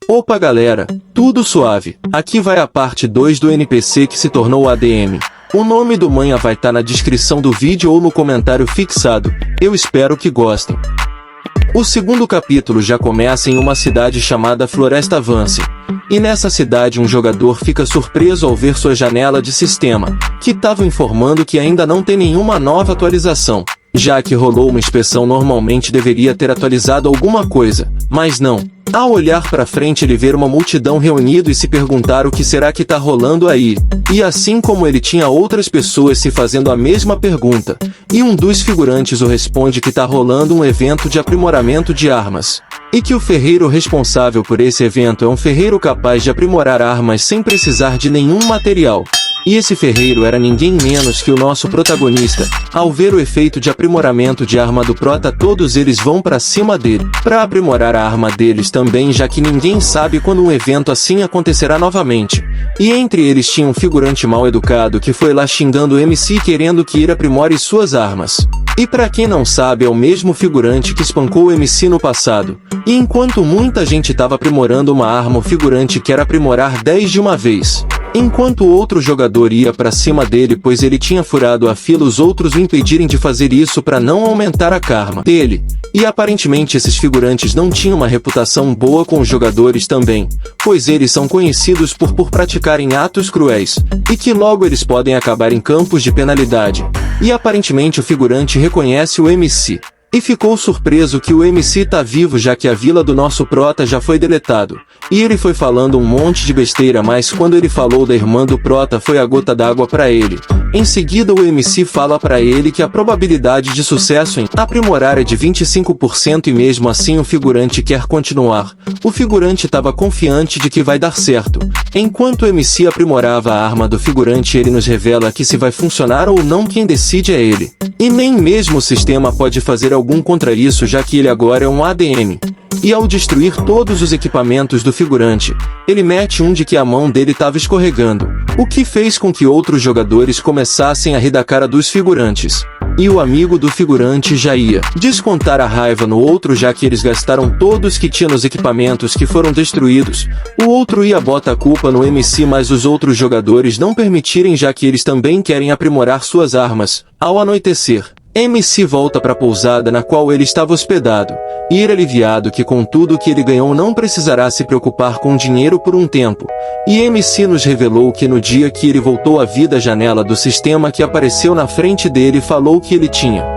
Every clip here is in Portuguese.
Opa galera, tudo suave? Aqui vai a parte 2 do NPC que se tornou ADM. O nome do manha vai estar na descrição do vídeo ou no comentário fixado, eu espero que gostem. O segundo capítulo já começa em uma cidade chamada Floresta Avance. E nessa cidade um jogador fica surpreso ao ver sua janela de sistema, que estava informando que ainda não tem nenhuma nova atualização. Já que rolou uma inspeção normalmente deveria ter atualizado alguma coisa, mas não. Ao olhar para frente ele vê uma multidão reunida e se perguntar o que será que tá rolando aí. E assim como ele tinha outras pessoas se fazendo a mesma pergunta, e um dos figurantes o responde que tá rolando um evento de aprimoramento de armas. E que o ferreiro responsável por esse evento é um ferreiro capaz de aprimorar armas sem precisar de nenhum material. E esse ferreiro era ninguém menos que o nosso protagonista. Ao ver o efeito de aprimoramento de arma do prota, todos eles vão pra cima dele, pra aprimorar a arma deles também, já que ninguém sabe quando um evento assim acontecerá novamente. E entre eles tinha um figurante mal educado que foi lá xingando o MC querendo que ele aprimore suas armas. E pra quem não sabe, é o mesmo figurante que espancou o MC no passado. E enquanto muita gente tava aprimorando uma arma, o figurante quer aprimorar 10 de uma vez. Enquanto o outro jogador ia pra cima dele pois ele tinha furado a fila, os outros o impedirem de fazer isso para não aumentar a karma dele. E aparentemente esses figurantes não tinham uma reputação boa com os jogadores também, pois eles são conhecidos por praticarem atos cruéis, e que logo eles podem acabar em campos de penalidade. E aparentemente o figurante reconhece o MC. E ficou surpreso que o MC tá vivo, já que a vila do nosso prota já foi deletado. E ele foi falando um monte de besteira, mas quando ele falou da irmã do prota foi a gota d'água pra ele. Em seguida o MC fala pra ele que a probabilidade de sucesso em aprimorar é de 25% e mesmo assim o figurante quer continuar. O figurante estava confiante de que vai dar certo. Enquanto o MC aprimorava a arma do figurante, ele nos revela que se vai funcionar ou não quem decide é ele. E nem mesmo o sistema pode fazer algum contra isso, já que ele agora é um ADM. E ao destruir todos os equipamentos do figurante, ele mete um de que a mão dele estava escorregando, o que fez com que outros jogadores começassem a rir da cara dos figurantes. E o amigo do figurante já ia descontar a raiva no outro, já que eles gastaram todos que tinha nos equipamentos que foram destruídos. O outro ia botar a culpa no MC, mas os outros jogadores não permitirem, já que eles também querem aprimorar suas armas. Ao anoitecer, MC volta para a pousada na qual ele estava hospedado, e ele aliviado que com tudo que ele ganhou não precisará se preocupar com dinheiro por um tempo. E MC nos revelou que no dia que ele voltou à vida, a janela do sistema que apareceu na frente dele falou que ele tinha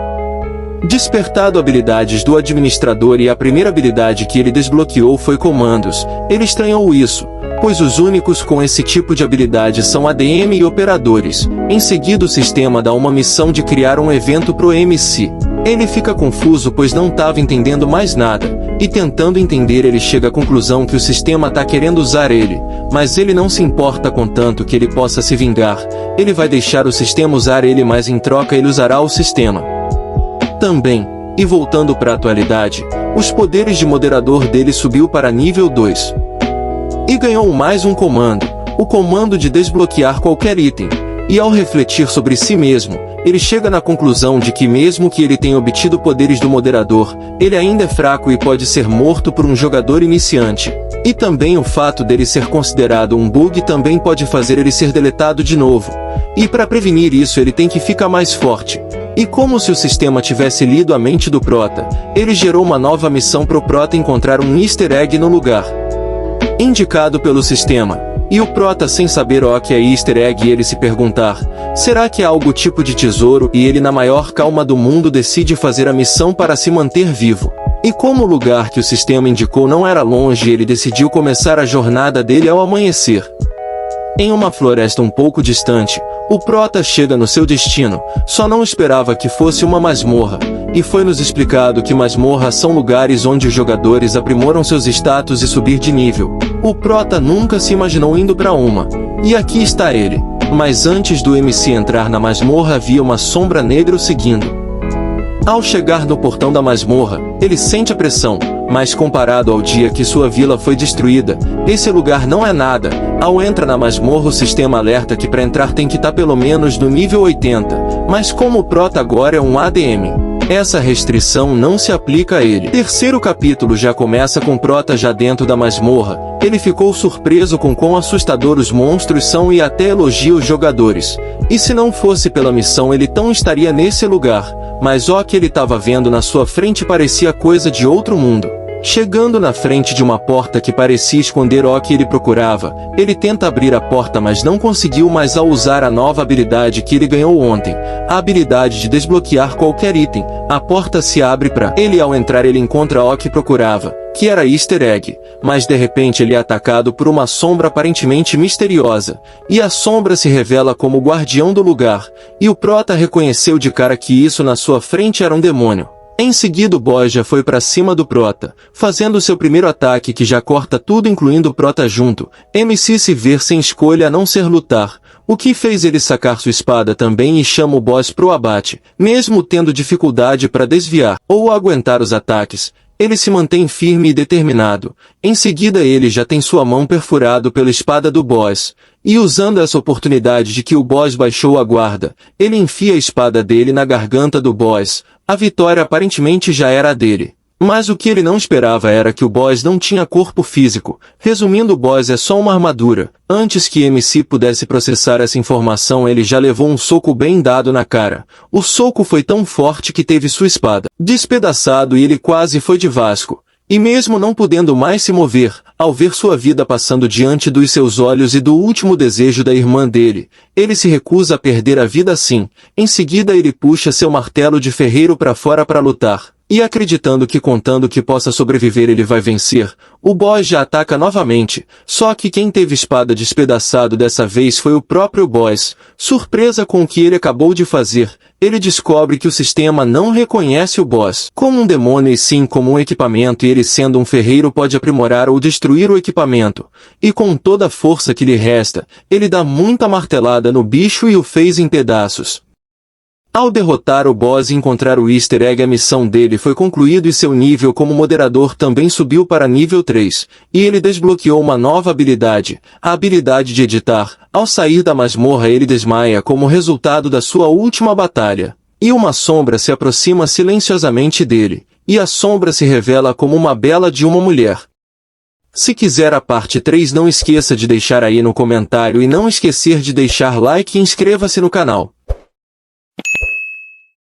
despertado habilidades do administrador, e a primeira habilidade que ele desbloqueou foi comandos. Ele estranhou isso, pois os únicos com esse tipo de habilidade são ADM e operadores. Em seguida o sistema dá uma missão de criar um evento pro MC. Ele fica confuso pois não estava entendendo mais nada, e tentando entender ele chega à conclusão que o sistema tá querendo usar ele, mas ele não se importa contanto que ele possa se vingar. Ele vai deixar o sistema usar ele, mas em troca ele usará o sistema também. E voltando para a atualidade, os poderes de moderador dele subiu para nível 2. E ganhou mais um comando, o comando de desbloquear qualquer item. E ao refletir sobre si mesmo, ele chega na conclusão de que mesmo que ele tenha obtido poderes do moderador, ele ainda é fraco e pode ser morto por um jogador iniciante. E também o fato dele ser considerado um bug também pode fazer ele ser deletado de novo. E para prevenir isso ele tem que ficar mais forte. E como se o sistema tivesse lido a mente do prota, ele gerou uma nova missão pro prota encontrar um easter egg no lugar indicado pelo sistema. E o prota, sem saber o que é easter egg, ele se perguntar, será que é algo tipo de tesouro? E ele na maior calma do mundo decide fazer a missão para se manter vivo. E como o lugar que o sistema indicou não era longe, ele decidiu começar a jornada dele ao amanhecer. Em uma floresta um pouco distante, o prota chega no seu destino, só não esperava que fosse uma masmorra, e foi-nos explicado que masmorras são lugares onde os jogadores aprimoram seus status e subir de nível. O prota nunca se imaginou indo para uma, e aqui está ele. Mas antes do MC entrar na masmorra havia uma sombra negra o seguindo. Ao chegar no portão da masmorra, ele sente a pressão, mas comparado ao dia que sua vila foi destruída, esse lugar não é nada. Ao entrar na masmorra o sistema alerta que para entrar tem que estar pelo menos no nível 80, mas como o prota agora é um ADM, essa restrição não se aplica a ele. Terceiro capítulo já começa com Prota já dentro da masmorra. Ele ficou surpreso com quão assustador os monstros são e até elogia os jogadores. E se não fosse pela missão ele tão estaria nesse lugar, mas o que ele estava vendo na sua frente parecia coisa de outro mundo. Chegando na frente de uma porta que parecia esconder o que ele procurava, ele tenta abrir a porta mas não conseguiu, mas ao usar a nova habilidade que ele ganhou ontem, a habilidade de desbloquear qualquer item, a porta se abre para ele. Ao entrar ele encontra o que procurava, que era Easter Egg, mas de repente ele é atacado por uma sombra aparentemente misteriosa, e a sombra se revela como o guardião do lugar, e o Prota reconheceu de cara que isso na sua frente era um demônio. Em seguida o boss já foi pra cima do Prota, fazendo seu primeiro ataque que já corta tudo incluindo o Prota junto. MC se ver sem escolha a não ser lutar, o que fez ele sacar sua espada também e chama o boss pro abate, mesmo tendo dificuldade para desviar ou aguentar os ataques. Ele se mantém firme e determinado. Em seguida ele já tem sua mão perfurado pela espada do boss, e usando essa oportunidade de que o boss baixou a guarda, ele enfia a espada dele na garganta do boss. A vitória aparentemente já era a dele. Mas o que ele não esperava era que o boss não tinha corpo físico. Resumindo, o boss é só uma armadura. Antes que MC pudesse processar essa informação, ele já levou um soco bem dado na cara. O soco foi tão forte que teve sua espada despedaçado e ele quase foi de Vasco. E mesmo não podendo mais se mover, ao ver sua vida passando diante dos seus olhos e do último desejo da irmã dele, ele se recusa a perder a vida assim. Em seguida ele puxa seu martelo de ferreiro para fora para lutar. E acreditando que contando que possa sobreviver ele vai vencer, o boss já ataca novamente, só que quem teve espada despedaçado dessa vez foi o próprio boss. Surpresa com o que ele acabou de fazer, ele descobre que o sistema não reconhece o boss como um demônio e sim como um equipamento, e ele sendo um ferreiro pode aprimorar ou destruir o equipamento. E com toda a força que lhe resta, ele dá muita martelada no bicho e o fez em pedaços. Ao derrotar o boss e encontrar o Easter Egg, a missão dele foi concluída e seu nível como moderador também subiu para nível 3, e ele desbloqueou uma nova habilidade, a habilidade de editar. Ao sair da masmorra ele desmaia como resultado da sua última batalha, e uma sombra se aproxima silenciosamente dele, e a sombra se revela como uma bela de uma mulher. Se quiser a parte 3 não esqueça de deixar aí no comentário e não esquecer de deixar like e inscreva-se no canal.